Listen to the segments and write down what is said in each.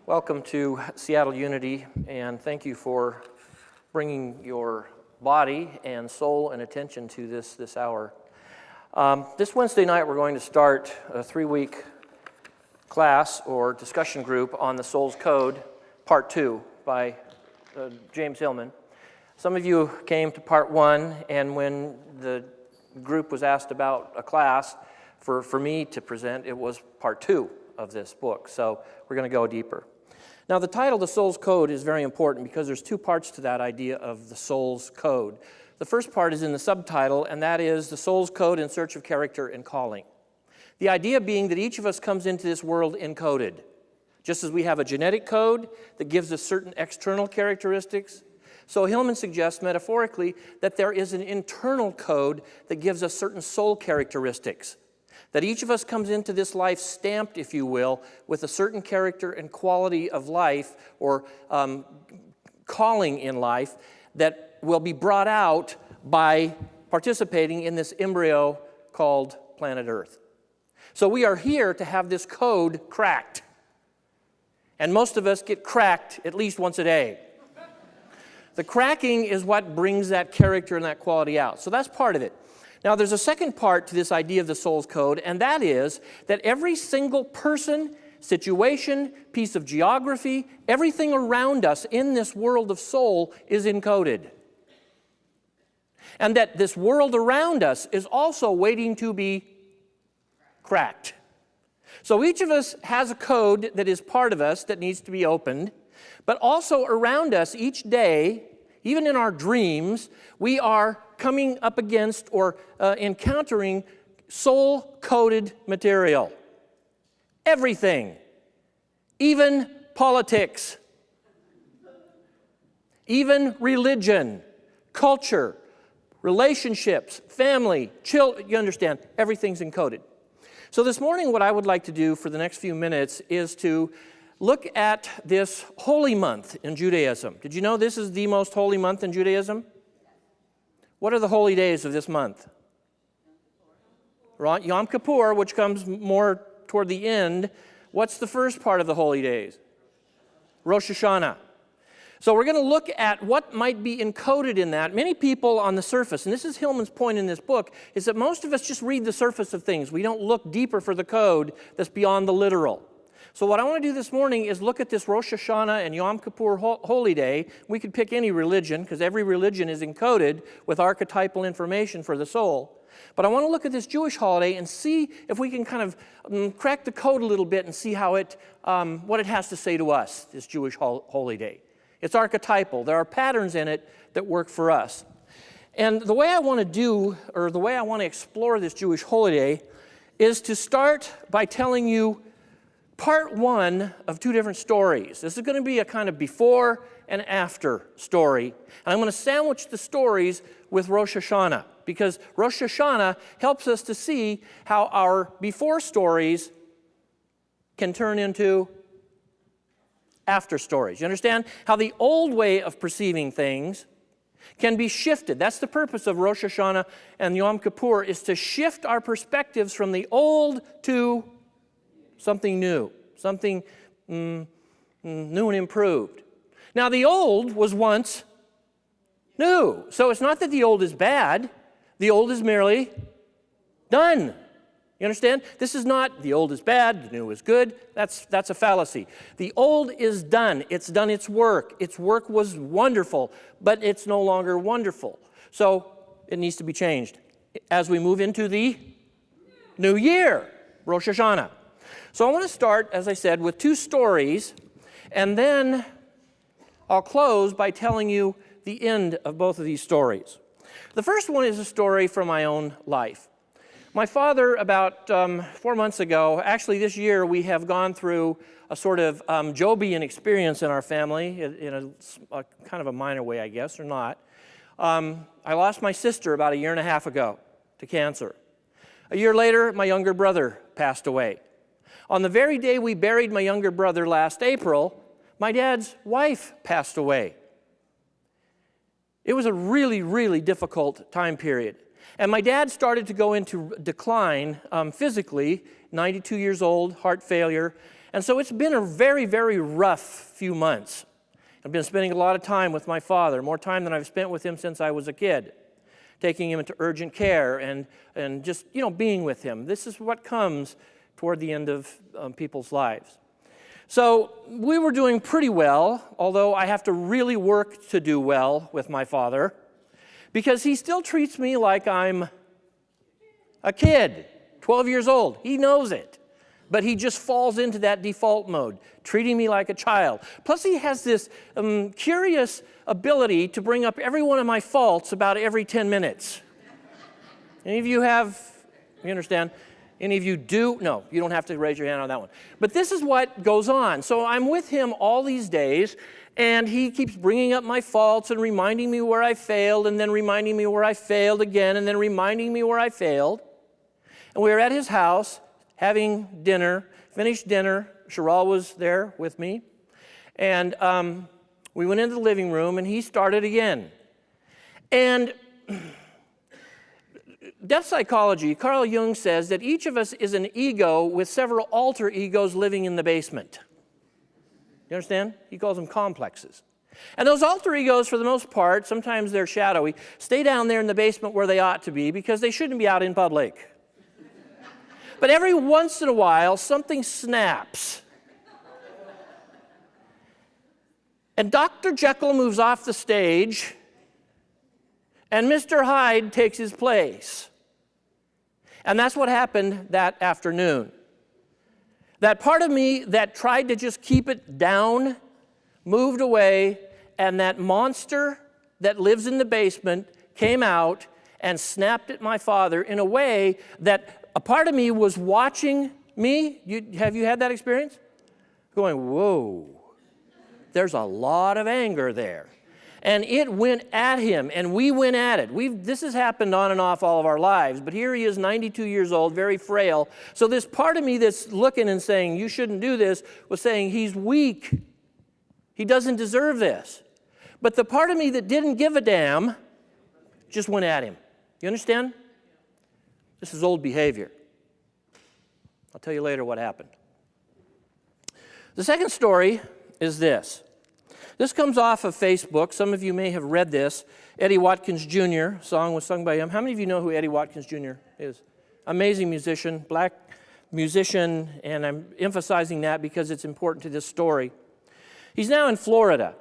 Welcome to Seattle Unity, and thank you for bringing your body and soul and attention to this hour. This Wednesday night we're going to start a 3-week class or discussion group on the Soul's Code, Part 2 by James Hillman. Some of you came to Part 1, and when the group was asked about a class for me to present, it was Part 2 of this book, so we're going to go deeper. Now, the title, The Soul's Code, is very important because there's two parts to that idea of the Soul's Code. The first part is in the subtitle, and that is the Soul's Code in Search of Character and Calling. The idea being that each of us comes into this world encoded. Just as we have a genetic code that gives us certain external characteristics, so Hillman suggests metaphorically that there is an internal code that gives us certain soul characteristics. That each of us comes into this life stamped, if you will, with a certain character and quality of life or calling in life that will be brought out by participating in this embryo called planet Earth. So we are here to have this code cracked. And most of us get cracked at least once a day. The cracking is what brings that character and that quality out. So that's part of it. Now, there's a second part to this idea of the soul's code, and that is that every single person, situation, piece of geography, everything around us in this world of soul is encoded. And that this world around us is also waiting to be cracked. So each of us has a code that is part of us that needs to be opened, but also around us each day, even in our dreams, we are coming up against or encountering soul-coded material. Everything, even politics, even religion, culture, relationships, family, children, you understand, everything's encoded. So this morning what I would like to do for the next few minutes is to look at this holy month in Judaism. Did you know this is the most holy month in Judaism? What are the holy days of this month? Yom Kippur, which comes more toward the end. What's the first part of the holy days? Rosh Hashanah. So we're going to look at what might be encoded in that. Many people on the surface, and this is Hillman's point in this book, is that most of us just read the surface of things. We don't look deeper for the code that's beyond the literal. So what I want to do this morning is look at this Rosh Hashanah and Yom Kippur holy day. We could pick any religion because every religion is encoded with archetypal information for the soul. But I want to look at this Jewish holiday and see if we can kind of crack the code a little bit and see how what it has to say to us, this Jewish holy day. It's archetypal. There are patterns in it that work for us. And the way I want to do, or the way I want to explore this Jewish holy day is to start by telling you part one of two different stories. This is going to be a kind of before and after story. And I'm going to sandwich the stories with Rosh Hashanah because Rosh Hashanah helps us to see how our before stories can turn into after stories. You understand? How the old way of perceiving things can be shifted. That's the purpose of Rosh Hashanah and Yom Kippur, is to shift our perspectives from the old to something new, something new and improved. Now, the old was once new. So it's not that the old is bad. The old is merely done. You understand? This is not the old is bad, the new is good. That's a fallacy. The old is done. It's done its work. Its work was wonderful, but it's no longer wonderful. So it needs to be changed as we move into the new year, Rosh Hashanah. So I want to start, as I said, with two stories, and then I'll close by telling you the end of both of these stories. The first one is a story from my own life. My father, about 4 months ago, actually this year, we have gone through a sort of Jobian experience in our family, in a kind of a minor way, I guess, or not. I lost my sister about 1.5 years ago to cancer. A year later, my younger brother passed away. On the very day we buried my younger brother last April, my dad's wife passed away. It was a really, really difficult time period. And my dad started to go into decline physically, 92 years old, heart failure. And so it's been a very, very rough few months. I've been spending a lot of time with my father, more time than I've spent with him since I was a kid, taking him into urgent care and just, being with him. This is what comes toward the end of people's lives. So we were doing pretty well, although I have to really work to do well with my father, because he still treats me like I'm a kid, 12 years old. He knows it, but he just falls into that default mode, treating me like a child. Plus, he has this curious ability to bring up every one of my faults about every 10 minutes. Any of you understand? Any of you do? No, you don't have to raise your hand on that one. But this is what goes on. So I'm with him all these days, and he keeps bringing up my faults and reminding me where I failed, and then reminding me where I failed again, and then reminding me where I failed. And we were at his house having dinner, finished dinner. Cheryl was there with me. And we went into the living room, and he started again. And depth psychology, Carl Jung says that each of us is an ego with several alter egos living in the basement. You understand? He calls them complexes. And those alter egos, for the most part, sometimes they're shadowy, stay down there in the basement where they ought to be because they shouldn't be out in public. But every once in a while, something snaps. And Dr. Jekyll moves off the stage, and Mr. Hyde takes his place. And that's what happened that afternoon. That part of me that tried to just keep it down moved away, and that monster that lives in the basement came out and snapped at my father in a way that a part of me was watching me. Have you had that experience? Going, whoa, there's a lot of anger there. And it went at him, and we went at it. This has happened on and off all of our lives, but here he is, 92 years old, very frail. So this part of me that's looking and saying, you shouldn't do this, was saying, he's weak. He doesn't deserve this. But the part of me that didn't give a damn just went at him. You understand? This is old behavior. I'll tell you later what happened. The second story is this. This comes off of Facebook. Some of you may have read this. Eddie Watkins Jr., song was sung by him. How many of you know who Eddie Watkins Jr. is? Amazing musician, black musician, and I'm emphasizing that because it's important to this story. He's now in Florida.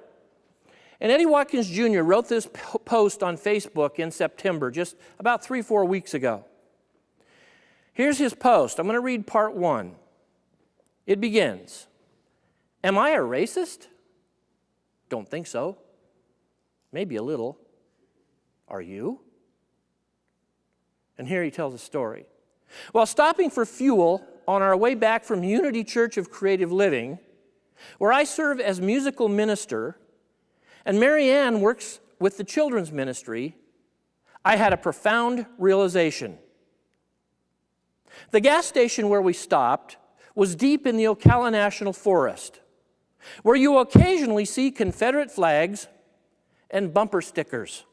And Eddie Watkins Jr. wrote this post on Facebook in September, just about 3-4 weeks ago. Here's his post. I'm going to read part 1. It begins, "Am I a racist? Don't think so. Maybe a little. Are you?" And here he tells a story. "While stopping for fuel on our way back from Unity Church of Creative Living, where I serve as musical minister, and Mary Ann works with the children's ministry, I had a profound realization. The gas station where we stopped was deep in the Ocala National Forest, where you occasionally see Confederate flags and bumper stickers.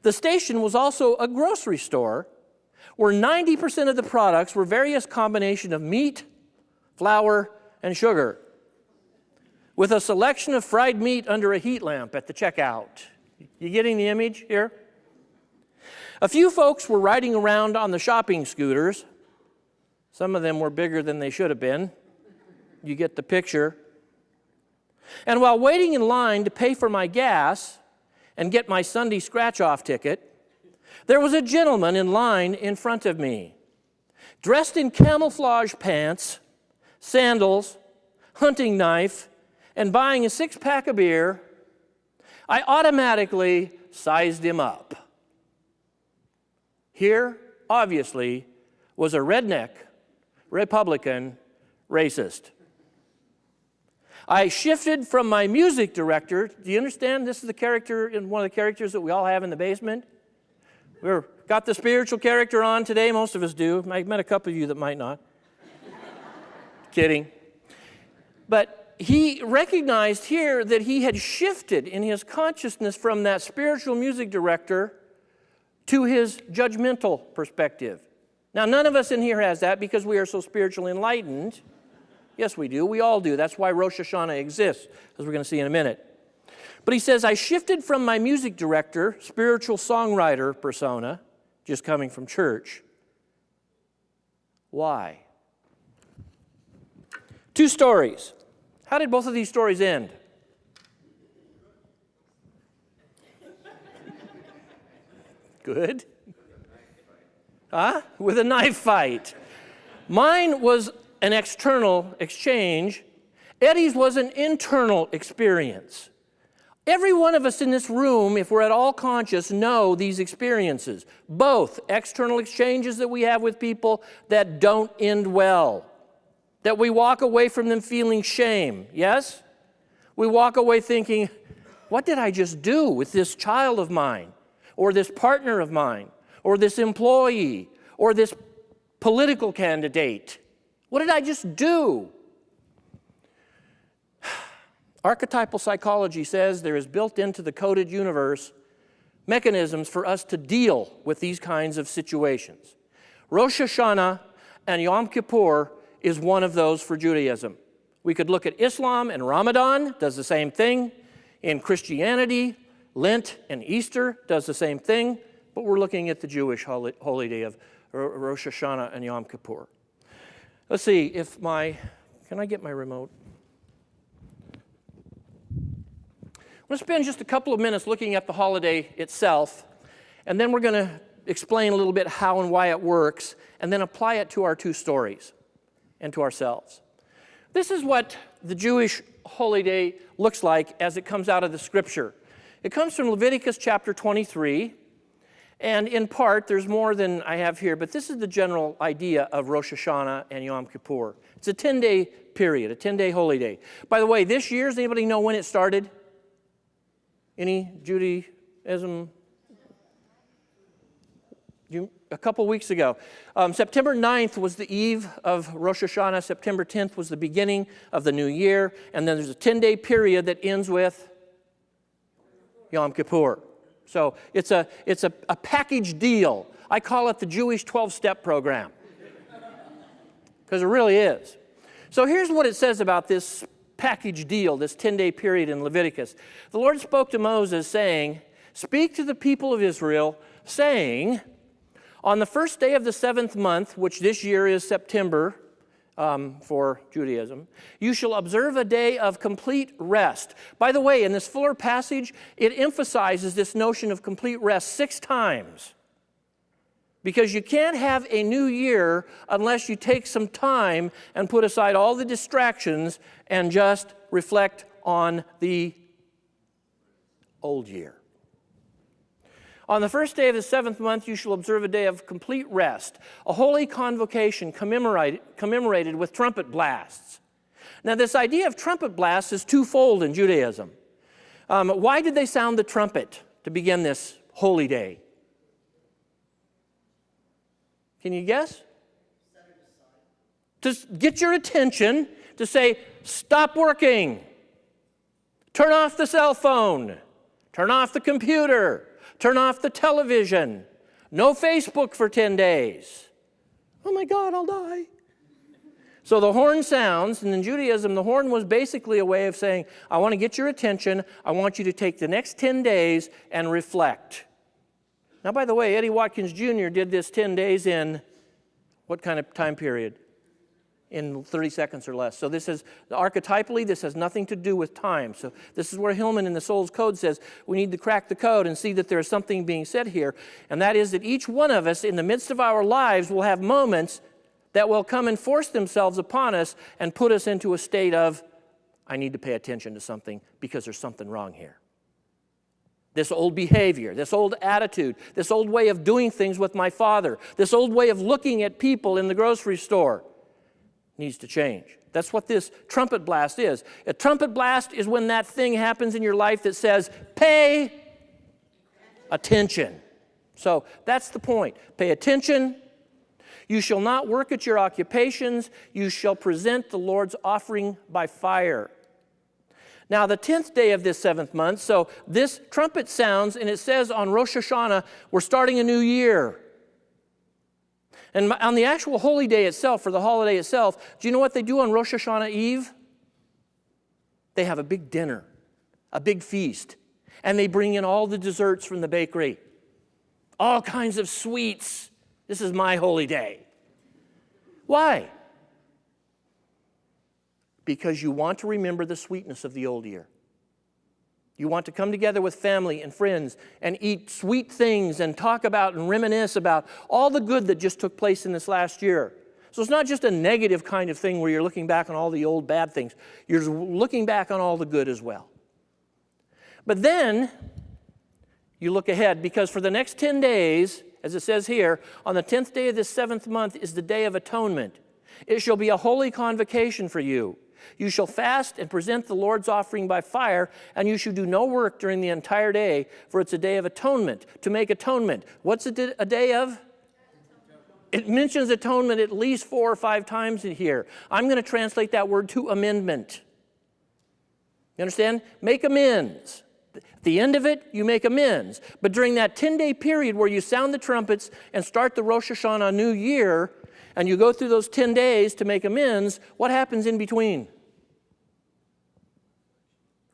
The station was also a grocery store where 90% of the products were various combinations of meat, flour, and sugar, with a selection of fried meat under a heat lamp at the checkout." You getting the image here? "A few folks were riding around on the shopping scooters. Some of them were bigger than they should have been. You get the picture. And while waiting in line to pay for my gas and get my Sunday scratch-off ticket, there was a gentleman in line in front of me, dressed in camouflage pants, sandals, hunting knife, and buying a 6-pack of beer. I automatically sized him up. Here, obviously, was a redneck, Republican, racist. I shifted from my music director. Do you understand? This is the character, one of the characters that we all have in the basement. We've got the spiritual character on today. Most of us do. I met a couple of you that might not. Kidding. But he recognized here that he had shifted in his consciousness from that spiritual music director to his judgmental perspective. Now, none of us in here has that because we are so spiritually enlightened. Yes, we do. We all do. That's why Rosh Hashanah exists, as we're going to see in a minute. But he says, I shifted from my music director, spiritual songwriter persona, just coming from church. Why? 2 stories. How did both of these stories end? Good. With a knife fight. Mine was an external exchange. Eddie's was an internal experience. Every one of us in this room, if we're at all conscious, know these experiences. Both external exchanges that we have with people that don't end well. That we walk away from them feeling shame, yes? We walk away thinking, what did I just do with this child of mine? Or this partner of mine? Or this employee? Or this political candidate? What did I just do? Archetypal psychology says there is built into the coded universe mechanisms for us to deal with these kinds of situations. Rosh Hashanah and Yom Kippur is one of those for Judaism. We could look at Islam, and Ramadan does the same thing. In Christianity, Lent and Easter does the same thing, but we're looking at the Jewish holy day of Rosh Hashanah and Yom Kippur. Let's see if can I get my remote? I'm going to spend just a couple of minutes looking at the holiday itself, and then we're going to explain a little bit how and why it works, and then apply it to our 2 stories and to ourselves. This is what the Jewish holy day looks like as it comes out of the Scripture. It comes from Leviticus chapter 23, and in part, there's more than I have here, but this is the general idea of Rosh Hashanah and Yom Kippur. It's a 10-day period, a 10-day holy day. By the way, this year, does anybody know when it started? Any Judaism? A couple weeks ago. September 9th was the eve of Rosh Hashanah. September 10th was the beginning of the new year. And then there's a 10-day period that ends with Yom Kippur. So it's a package deal. I call it the Jewish 12-step program. Because it really is. So here's what it says about this package deal, this 10-day period in Leviticus. The Lord spoke to Moses, saying, speak to the people of Israel, saying, on the first day of the 7th month, which this year is September for Judaism, you shall observe a day of complete rest. By the way, in this fuller passage, it emphasizes this notion of complete rest 6 times. Because you can't have a new year unless you take some time and put aside all the distractions and just reflect on the old year. On the first day of the 7th month, you shall observe a day of complete rest, a holy convocation commemorated with trumpet blasts. Now, this idea of trumpet blasts is twofold in Judaism. Why did they sound the trumpet to begin this holy day? Can you guess? To get your attention, to say, stop working, turn off the cell phone, turn off the computer, turn off the television, no Facebook for 10 days. Oh my God, I'll die. So the horn sounds, and in Judaism, the horn was basically a way of saying, I want to get your attention, I want you to take the next 10 days and reflect. Now, by the way, Eddie Watkins Jr. did this 10 days in what kind of time period? In 30 seconds or less. So this is, archetypally, this has nothing to do with time. So this is where Hillman in the Soul's Code says we need to crack the code and see that there is something being said here, and that is that each one of us in the midst of our lives will have moments that will come and force themselves upon us and put us into a state of, I need to pay attention to something because there's something wrong here. This old behavior, this old attitude, this old way of doing things with my father, this old way of looking at people in the grocery store needs to change. That's what this trumpet blast is. A trumpet blast is when that thing happens in your life that says, pay attention. So that's the point. Pay attention. You shall not work at your occupations. You shall present the Lord's offering by fire. Now, the 10th day of this 7th month, so this trumpet sounds, and it says on Rosh Hashanah, we're starting a new year. And on the actual holy day itself, for the holiday itself, do you know what they do on Rosh Hashanah Eve? They have a big dinner, a big feast, and they bring in all the desserts from the bakery, all kinds of sweets. This is my holy day. Why? Because you want to remember the sweetness of the old year. You want to come together with family and friends and eat sweet things and talk about and reminisce about all the good that just took place in this last year. So it's not just a negative kind of thing where you're looking back on all the old bad things. You're looking back on all the good as well. But then you look ahead, because for the next 10 days, as it says here, on the 10th day of this 7th month is the Day of Atonement. It shall be a holy convocation for you. You shall fast and present the Lord's offering by fire, and you shall do no work during the entire day, for it's a day of atonement, to make atonement. What's a day of? It mentions atonement at least 4 or 5 times in here. I'm going to translate that word to amendment. You understand? Make amends. At the end of it, you make amends. But during that 10-day period where you sound the trumpets and start the Rosh Hashanah New Year, and you go through those 10 days to make amends, what happens in between?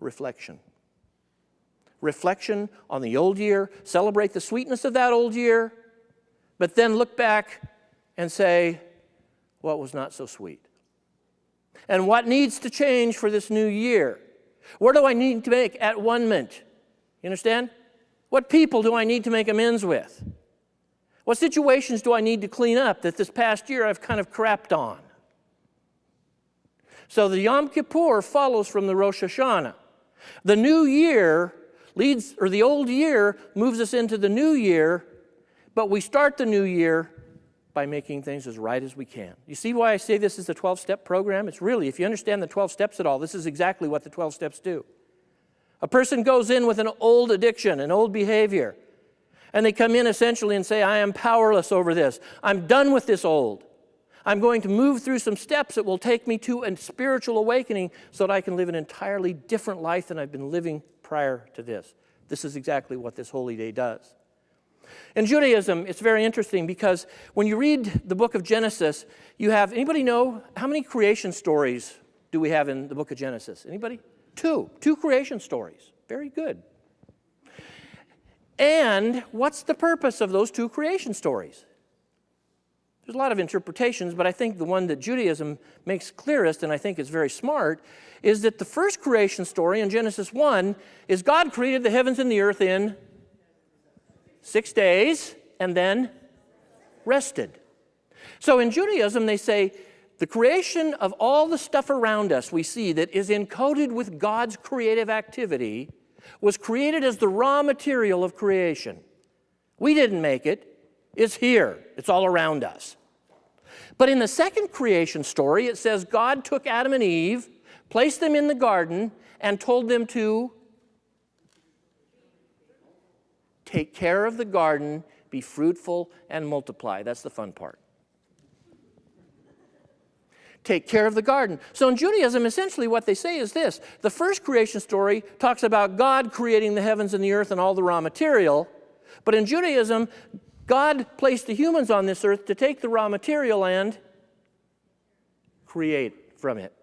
Reflection. Reflection on the old year, celebrate the sweetness of that old year, but then look back and say, what was not so sweet? And what needs to change for this new year? Where do I need to make atonement? You understand? What people do I need to make amends with? What situations do I need to clean up that this past year I've kind of crapped on? So the Yom Kippur follows from the Rosh Hashanah. The new year the old year moves us into the new year, but we start the new year by making things as right as we can. You see why I say this is a 12-step program? It's really, if you understand the 12 steps at all, this is exactly what the 12 steps do. A person goes in with an old addiction, an old behavior, and they come in essentially and say, I am powerless over this. I'm done with this old. I'm going to move through some steps that will take me to a spiritual awakening so that I can live an entirely different life than I've been living prior to this. This is exactly what this holy day does. In Judaism, it's very interesting because when you read the book of Genesis, you have, anybody know how many creation stories do we have in the book of Genesis? Anybody? 2 creation stories. Very good. And what's the purpose of those 2 creation stories? There's a lot of interpretations, but I think the one that Judaism makes clearest, and I think is very smart, is that the first creation story in Genesis 1 is God created the heavens and the earth in 6 days and then rested. So in Judaism, they say the creation of all the stuff around us we see that is encoded with God's creative activity was created as the raw material of creation. We didn't make it. It's here. It's all around us. But in the second creation story, it says God took Adam and Eve, placed them in the garden, and told them to take care of the garden, be fruitful, and multiply. That's the fun part. Take care of the garden. So in Judaism, essentially what they say is this. The first creation story talks about God creating the heavens and the earth and all the raw material. But in Judaism, God placed the humans on this earth to take the raw material and create from it.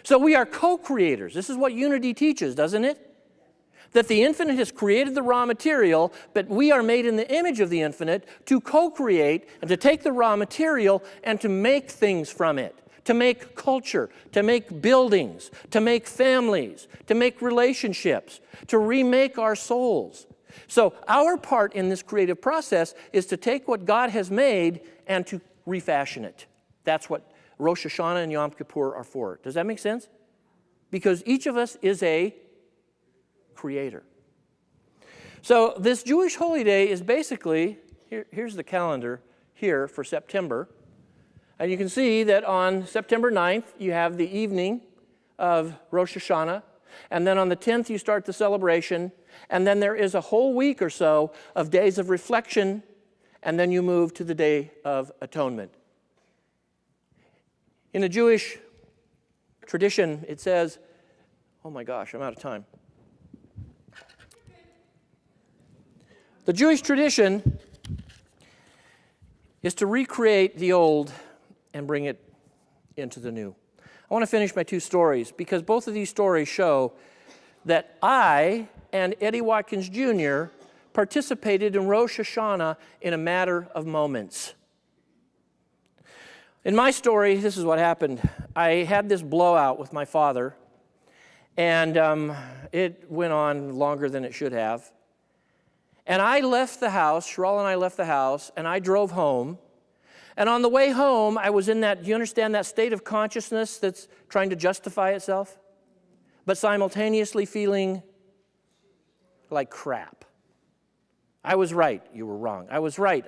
So we are co-creators. This is what unity teaches, doesn't it? That the infinite has created the raw material, but we are made in the image of the infinite to co-create and to take the raw material and to make things from it, to make culture, to make buildings, to make families, to make relationships, to remake our souls. So our part in this creative process is to take what God has made and to refashion it. That's what Rosh Hashanah and Yom Kippur are for. Does that make sense? Because each of us is a creator. So this Jewish holy day is basically, here's the calendar here for September. And you can see that on September 9th, you have the evening of Rosh Hashanah. And then on the 10th, you start the celebration. And then there is a whole week or so of days of reflection. And then you move to the Day of Atonement. In the Jewish tradition, it says, oh my gosh, I'm out of time. The Jewish tradition is to recreate the old and bring it into the new. I want to finish my two stories because both of these stories show that I and Eddie Watkins Jr. participated in Rosh Hashanah in a matter of moments. In my story, this is what happened. I had this blowout with my father, and it went on longer than it should have. And I left the house, Sherelle and I left the house, and I drove home. And on the way home, I was in that, do you understand that state of consciousness that's trying to justify itself, but simultaneously feeling like crap? I was right, you were wrong. I was right,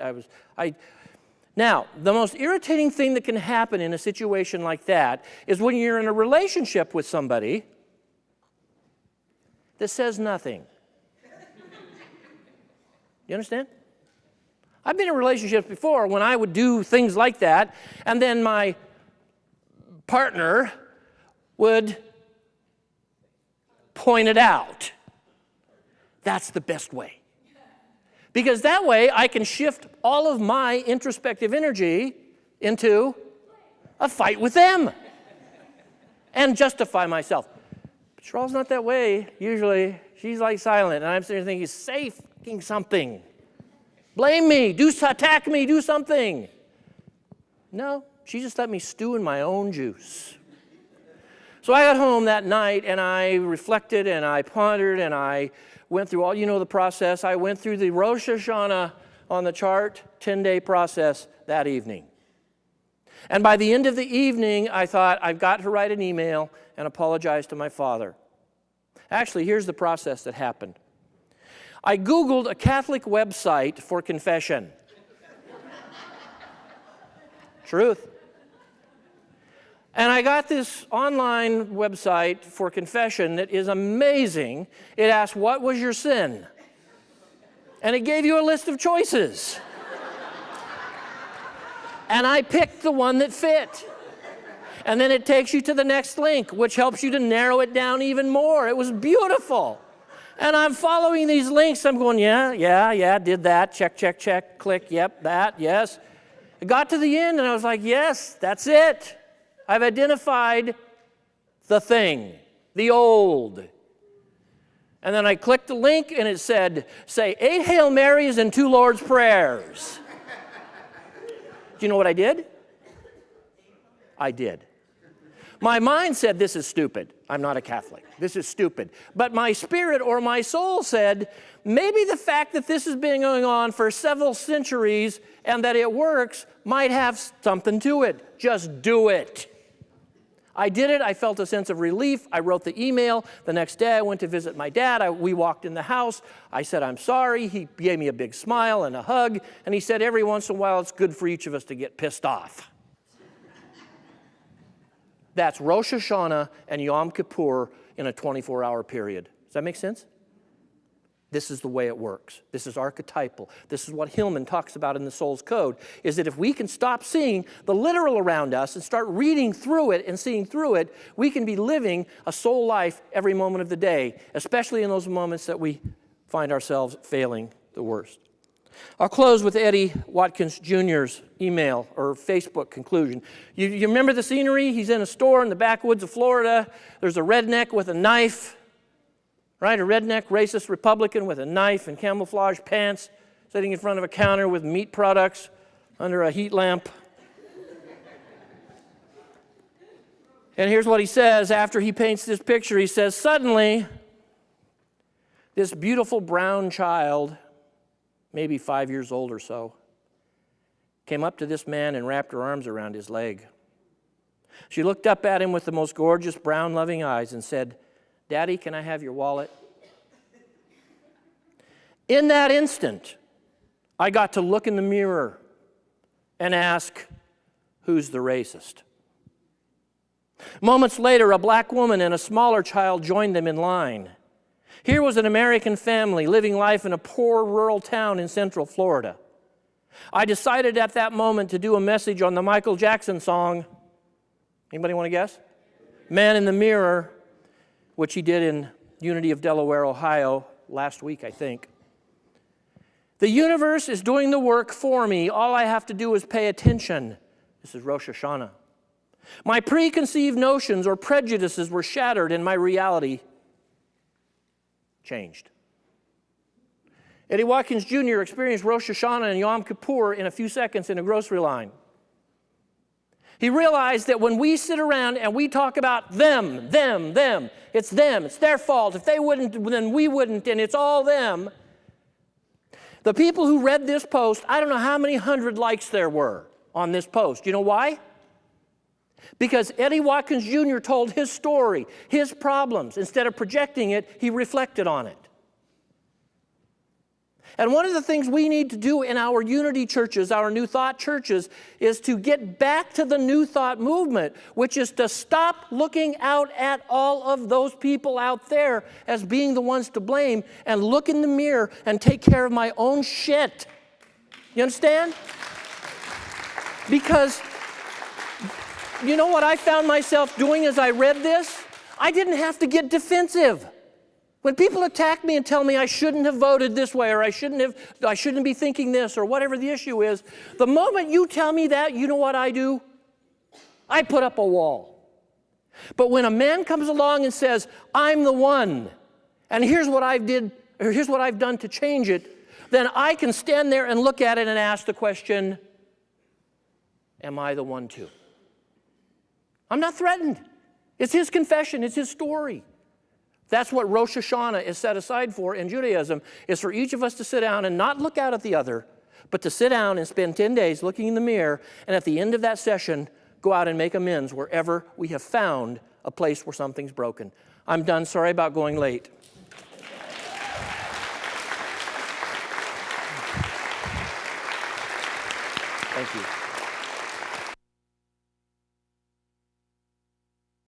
Now, the most irritating thing that can happen in a situation like that is when you're in a relationship with somebody that says nothing. You understand? I've been in relationships before when I would do things like that, and then my partner would point it out. That's the best way. Because that way I can shift all of my introspective energy into a fight with them and justify myself. But Cheryl's not that way, usually. She's like silent, and I'm sitting there thinking, say fucking something. Blame me, attack me, do something. No, she just let me stew in my own juice. So I got home that night and I reflected and I pondered and I went through all, the process. I went through the Rosh Hashanah on the chart, 10-day process that evening. And by the end of the evening, I thought, I've got to write an email and apologize to my father. Actually, here's the process that happened. I Googled a Catholic website for confession. Truth. And I got this online website for confession that is amazing. It asked, what was your sin? And it gave you a list of choices. And I picked the one that fit. And then it takes you to the next link, which helps you to narrow it down even more. It was beautiful. And I'm following these links. I'm going, yeah, did that. Check, click, yep, that, yes. I got to the end and I was like, yes, that's it. I've identified the thing, the old. And then I clicked the link and it said, say 8 Hail Marys and 2 Lord's Prayers. Do you know what I did? I did. My mind said, this is stupid. I'm not a Catholic. This is stupid. But my spirit or my soul said, maybe the fact that this has been going on for several centuries and that it works might have something to it. Just do it. I did it. I felt a sense of relief. I wrote the email. The next day, I went to visit my dad. We walked in the house. I said, I'm sorry. He gave me a big smile and a hug. And he said, every once in a while, it's good for each of us to get pissed off. That's Rosh Hashanah and Yom Kippur in a 24-hour period. Does that make sense? This is the way it works. This is archetypal. This is what Hillman talks about in the Soul's Code, is that if we can stop seeing the literal around us and start reading through it and seeing through it, we can be living a soul life every moment of the day, especially in those moments that we find ourselves failing the worst. I'll close with Eddie Watkins Jr.'s email or Facebook conclusion. You remember the scenery? He's in a store in the backwoods of Florida. There's a redneck with a knife, right? A redneck racist Republican with a knife and camouflage pants sitting in front of a counter with meat products under a heat lamp. And here's what he says after he paints this picture. He says, suddenly, this beautiful brown child, maybe 5 years old or so, came up to this man and wrapped her arms around his leg. She looked up at him with the most gorgeous brown loving eyes and said, Daddy, can I have your wallet? In that instant, I got to look in the mirror and ask, who's the racist? Moments later, a black woman and a smaller child joined them in line. Here was an American family living life in a poor rural town in central Florida. I decided at that moment to do a message on the Michael Jackson song. Anybody want to guess? Man in the Mirror, which he did in Unity of Delaware, Ohio, last week, I think. The universe is doing the work for me. All I have to do is pay attention. This is Rosh Hashanah. My preconceived notions or prejudices were shattered and my reality changed. Eddie Watkins Jr. experienced Rosh Hashanah and Yom Kippur in a few seconds in a grocery line. He realized that when we sit around and we talk about them, it's them, it's their fault. If they wouldn't, then we wouldn't, and it's all them. The people who read this post, I don't know how many hundred likes there were on this post. You know why? Because Eddie Watkins Jr. told his story, his problems. Instead of projecting it, he reflected on it. And one of the things we need to do in our unity churches, our New Thought churches, is to get back to the New Thought movement, which is to stop looking out at all of those people out there as being the ones to blame and look in the mirror and take care of my own shit. You understand? Because you know what I found myself doing as I read this? I didn't have to get defensive. When people attack me and tell me I shouldn't have voted this way or I shouldn't be thinking this or whatever the issue is, the moment you tell me that, you know what I do? I put up a wall. But when a man comes along and says, I'm the one, and here's what I've done to change it, then I can stand there and look at it and ask the question, am I the one too? I'm not threatened. It's his confession, it's his story. That's what Rosh Hashanah is set aside for in Judaism, is for each of us to sit down and not look out at the other, but to sit down and spend 10 days looking in the mirror, and at the end of that session, go out and make amends wherever we have found a place where something's broken. I'm done. Sorry about going late. Thank you.